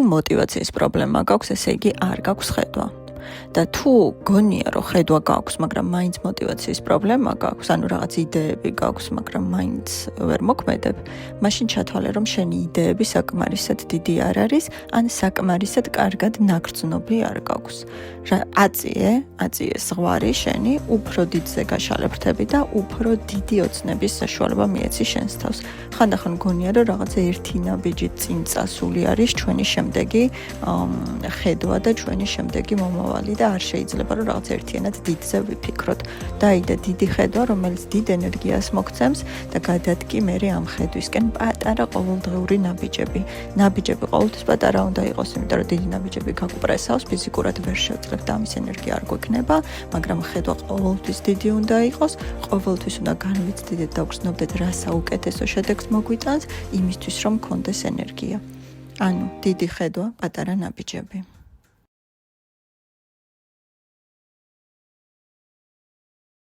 მოტივაციის პრობლემა გაქვს, ესე იგი არ გაქვს ხედვა. და თუ გონია რომ ხედვა გაქვს, მაგრამ მაინც მოტივაციის პრობლემა გაქვს, ანუ რაღაც იდეები გაქვს, მაგრამ მაინც ვერ მოქმედებ, მაშინ ჩათვალე რომ შენი იდეები საკმარისად დიდი არ არის, ან საკმარისად კარგად ნაგრძნობი არ გაქვს. აწიე ზღვარი შენი უფრო დიდზე გაშალეფრთები და უფრო დიდი ოცნების საშუალება მიეცი შენს თავს. ხანდახან გონია რომ რაღაცა ერთი ნაბიჯი წინ წასული არის ჩვენი შემდეგი ხედვა და ჩვენი შემდეგი მომავალი და არ შეიძლება რომ რაღაც ერთიანად დიდზე ვიფიქროთ. დაიდე დიდი ხედვა, რომელიც დიდ ენერგიას მოგცემს და გადადგი მერე ამ ხედვისკენ პატარა ყოველდღიური ნაბიჯები. ნაბიჯები ყოველთვის პატარა უნდა იყოს, იმიტომ რომ დიდი ნაბიჯები გაგუპრესავს, ფიზიკურად ვერ შევძლებთ და ამის ენერგია არ გვექნება, მაგრამ ხედვა ყოველთვის დიდი უნდა იყოს, ყოველთვის უნდა განვიცდიდეთ და ვგრძნობდეთ რა საუკეთესო შედეგს მოგვიტანს, იმისთვის რომ გქონდეს ენერგია. ანუ დიდი ხედვა, პატარა ნაბიჯები.